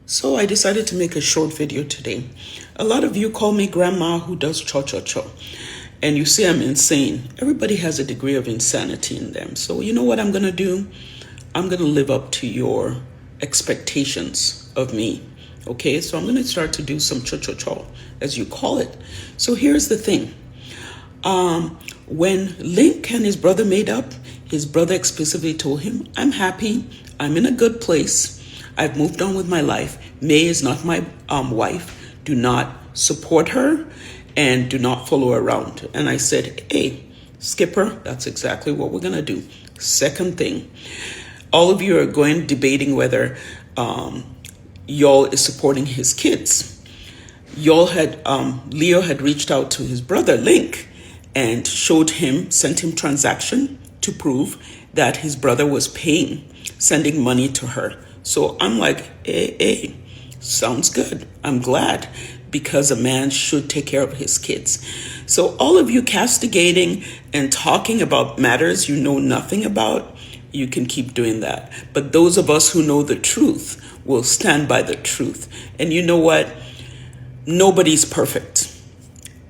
So I decided to make a short video today. A lot of you call me grandma who does cho-cho-cho. And you say I'm insane. Everybody has a degree of insanity in them. So you know what I'm going to do? I'm going to live up to your expectations of me. Okay, so I'm going to start to do some cho-cho-cho, as you call it. So here's the thing. When Link and his brother made up, his brother explicitly told him, I'm happy. I'm in a good place. I've moved on with my life. May is not my wife. Do not support her and do not follow her around. And I said, hey, Skipper, that's exactly what we're going to do. Second thing, all of you are going debating whether Yul is supporting his kids. Leo had reached out to his brother Link and sent him transaction to prove that his brother was sending money to her. So I'm like, hey, sounds good. I'm glad, because a man should take care of his kids. So all of you castigating and talking about matters you know nothing about, you can keep doing that. But those of us who know the truth will stand by the truth. And you know what? Nobody's perfect.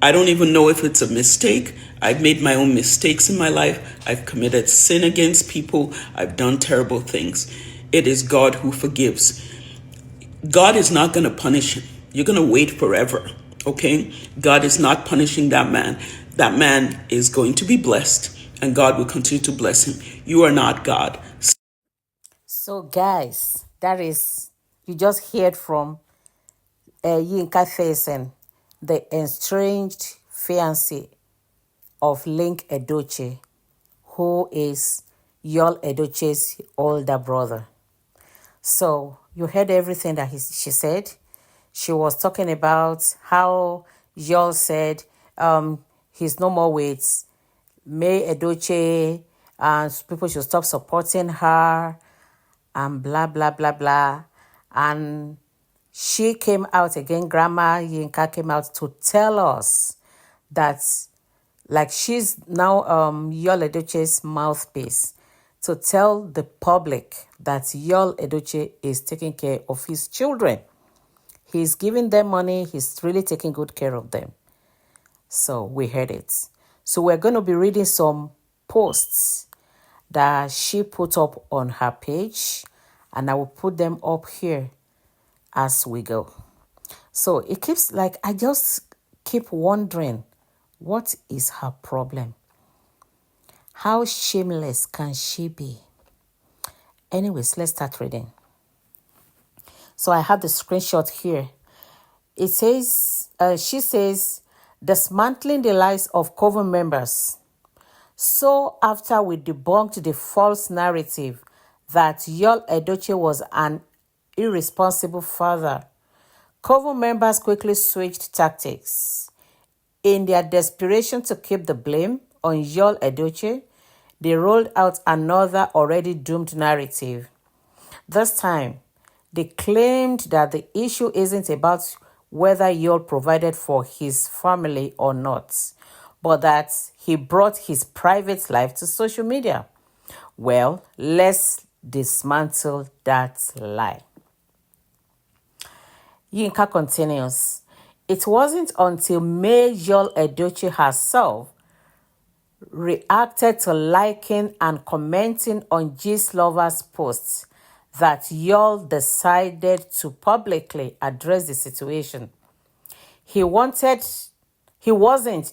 I don't even know if it's a mistake. I've made my own mistakes in my life. I've committed sin against people. I've done terrible things. It is God who forgives. God is not going to punish him. You're going to wait forever, okay? God is not punishing that man. That man is going to be blessed, and God will continue to bless him. You are not God. So, guys, you just heard from Yinka Theisen, the estranged fiancée of Lincoln Edochie, who is Yul Edochie's older brother. So, you heard everything that she said. She was talking about how Yul said he's no more with May Edochie and people should stop supporting her and blah, blah, blah, blah. And she came out again, Grandma Yinka came out to tell us that, like, she's now Yul Edochie's mouthpiece, to tell the public that Yul Edochie is taking care of his children. He's giving them money. He's really taking good care of them. So we heard it. So we're going to be reading some posts that she put up on her page, and I will put them up here as we go. So it keeps, like, I just keep wondering, what is her problem? How shameless can she be? Anyways, let's start reading. So I have the screenshot here. It says, she says, dismantling the lies of coven members. So after we debunked the false narrative that Yul Edochie was an irresponsible father, coven members quickly switched tactics. In their desperation to keep the blame on Yul Edochie, they rolled out another already doomed narrative. This time, they claimed that the issue isn't about whether Yul provided for his family or not, but that he brought his private life to social media. Well, let's dismantle that lie. Yinka continues, it wasn't until May Yul Edochie herself reacted to liking and commenting on Gistlover's posts that Yul decided to publicly address the situation. He wasn't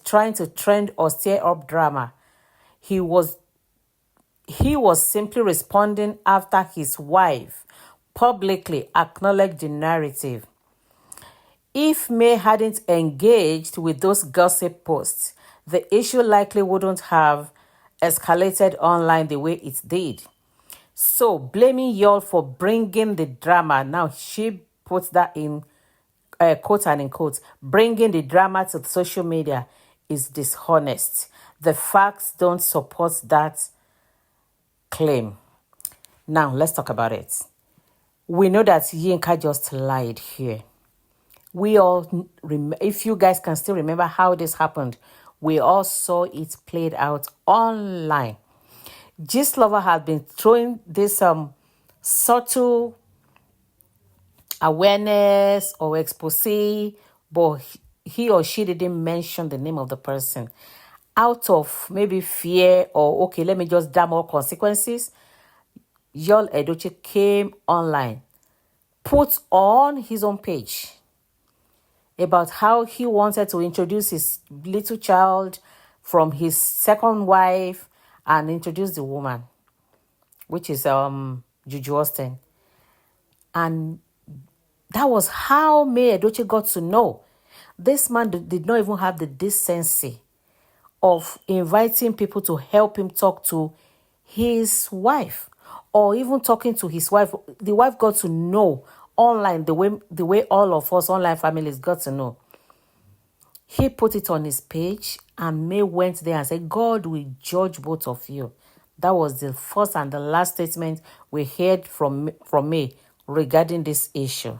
trying to trend or stir up drama. He was simply responding after his wife publicly acknowledged the narrative. If May hadn't engaged with those gossip posts, the issue likely wouldn't have escalated online the way it did. So blaming Yul for bringing the drama, now she puts that in quote and in quote, bringing the drama to social media is dishonest. The facts don't support that claim. Now let's talk about it. We know that Yinka just lied here. We all, if you guys can still remember how this happened, we all saw it played out online. Gistlover had been throwing this subtle awareness or expose, but he or she didn't mention the name of the person. Out of maybe fear or, okay, let me just damn all consequences, Yul Edochie came online, put on his own page about how he wanted to introduce his little child from his second wife and introduce the woman, which is Juju Austin. And that was how May Edochie got to know this man did not even have the decency of inviting people to help him talk to his wife, or even talking to his wife. The wife got to know online the way all of us online families got to know. He put it on his page, and May went there and said, God will judge both of you. That was the first and the last statement we heard from May regarding this issue.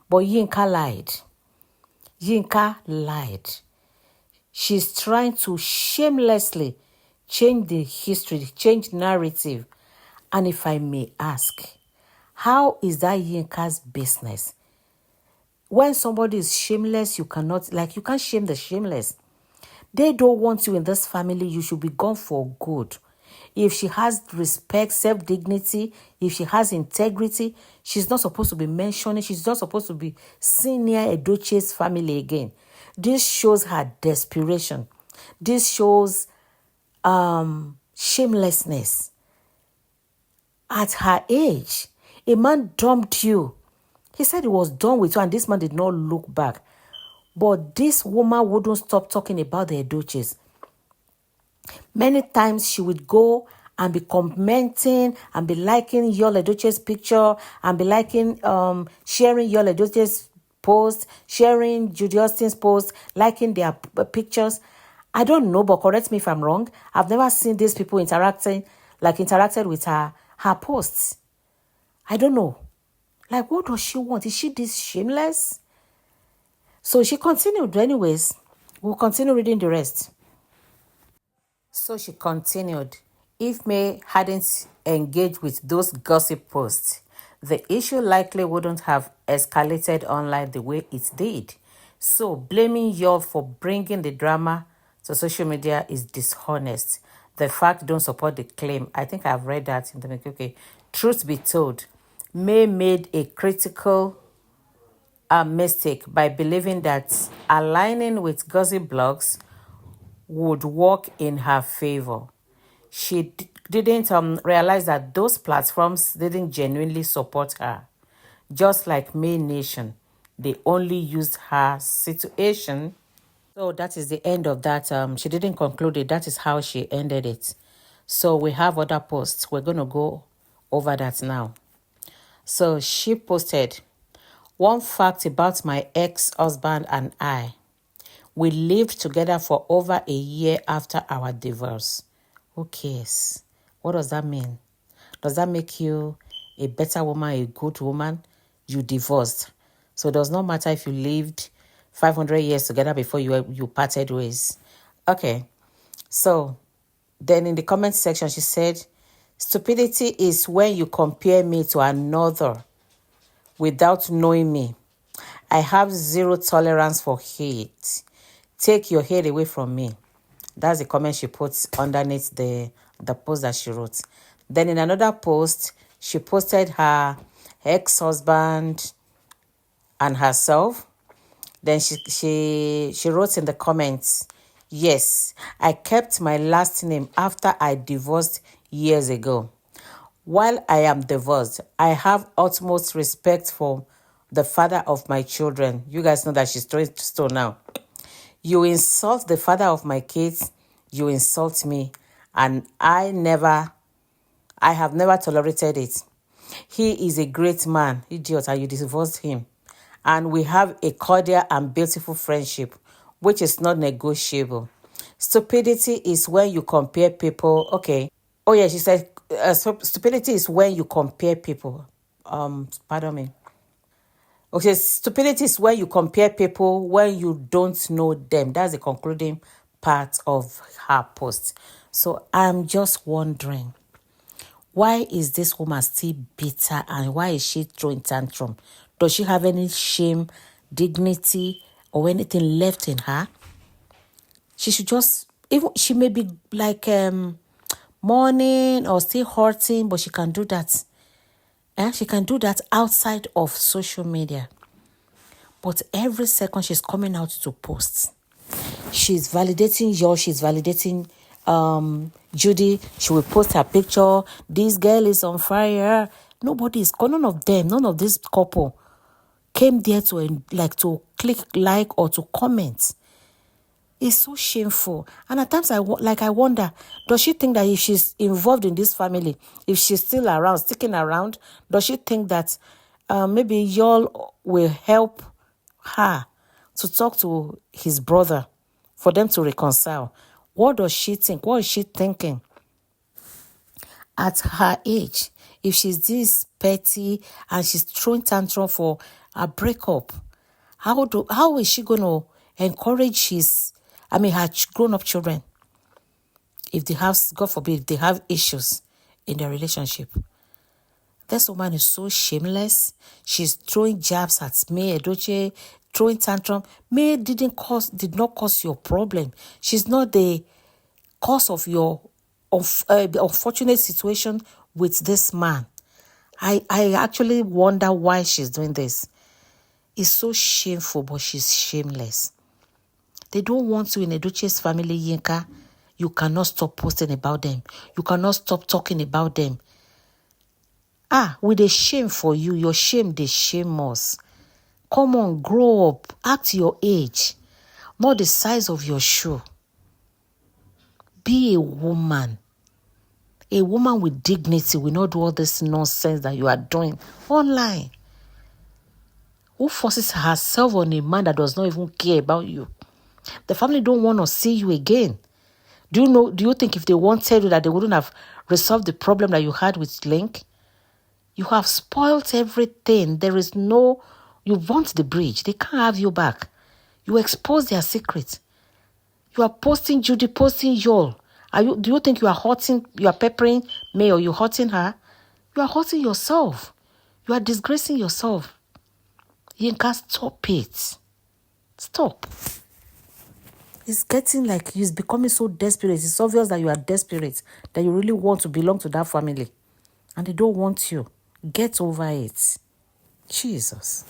But Yinka lied. Yinka lied. She's trying to shamelessly change the history, change narrative. And if I may ask, how is that Yinka's business? When somebody is shameless, you can't shame the shameless. They don't want you in this family. You should be gone for good. If she has respect, self-dignity, if she has integrity, she's not supposed to be mentioning. She's not supposed to be seen near Edochie's family again. This shows her desperation. This shows shamelessness. At her age, a man dumped you. He said he was done with you, and this man did not look back. But this woman wouldn't stop talking about the Edochies. Many times she would go and be commenting and be liking Yul Edochie's picture and be liking, sharing Yul Edochie's post, sharing Judy Austin's post, liking their pictures. I don't know, but correct me if I'm wrong. I've never seen these people interacted with her posts. I don't know. Like, what does she want? Is she this shameless? So she continued. Anyways, we'll continue reading the rest. So she continued. If May hadn't engaged with those gossip posts, the issue likely wouldn't have escalated online the way it did. So blaming Yul for bringing the drama to social media is dishonest. The fact don't support the claim. I think I've read that in the book. Okay. Truth be told, May made a critical mistake by believing that aligning with gossip blogs would work in her favor. She didn't realize that those platforms didn't genuinely support her. Just like May Nation, they only used her situation. So that is the end of that. She didn't conclude it. That is how she ended it. So we have other posts. We're going to go over that now. So she posted, one fact about my ex-husband and I. We lived together for over a year after our divorce. Who cares? What does that mean? Does that make you a better woman, a good woman? You divorced. So it does not matter if you lived 500 years together before you parted ways. Okay. So then in the comment section, she said, stupidity is when you compare me to another without knowing me. I have zero tolerance for hate. Take your hate away from me. That's the comment she puts underneath the post that she wrote. Then in another post, she posted her ex-husband and herself. Then she wrote in the comments, yes, I kept my last name after I divorced years ago. While I am divorced, I have utmost respect for the father of my children. You guys know that she's throwing stone now. You insult the father of my kids, you insult me, and I have never tolerated it. He is a great man, idiot, and you divorced him. And we have a cordial and beautiful friendship, which is not negotiable. Stupidity is when you compare people. Okay. Oh yeah, she said, stupidity is when you compare people. Pardon me. Okay, stupidity is when you compare people when you don't know them. That's the concluding part of her post. So I'm just wondering, why is this woman still bitter and why is she throwing tantrum Does she have any shame, dignity, or anything left in her? She should just, even she may be like mourning or still hurting, but she can do that. She can do that outside of social media. But every second she's coming out to post. She's validating you, she's validating Judy. She will post her picture. This girl is on fire. None of them, none of this couple came there to click like or to comment. It's so shameful. And at times I wonder, does she think that if she's involved in this family, if she's still around, sticking around, does she think that maybe y'all will help her to talk to his brother for them to reconcile? What does she think? What is she thinking? At her age, if she's this petty and she's throwing tantrum for a breakup, how is she going to encourage her grown-up children, if they have, God forbid, if they have issues in their relationship? This woman is so shameless. She's throwing jabs at May Edochie, throwing tantrum. May did not cause your problem. She's not the cause of your unfortunate situation with this man. I actually wonder why she's doing this. It's so shameful, but she's shameless. They don't want you in Edochie's family, Yinka. You cannot stop posting about them. You cannot stop talking about them. With a shame for you, your shame, they shame us. Come on, grow up. Act your age, not the size of your shoe. Be a woman. A woman with dignity will not do all this nonsense that you are doing online. Who forces herself on a man that does not even care about you? The family don't want to see you again. Do you think if they wanted you that they wouldn't have resolved the problem that you had with Link? You have spoiled everything. You burnt the bridge. They can't have you back. You expose their secret. You are posting Judy, posting Yul. Do you think you are peppering May, or you hurting her? You are hurting yourself. You are disgracing yourself. Yinka, stop it. Stop. It's becoming so desperate. It's obvious that you are desperate, that you really want to belong to that family. And they don't want you. Get over it. Jesus.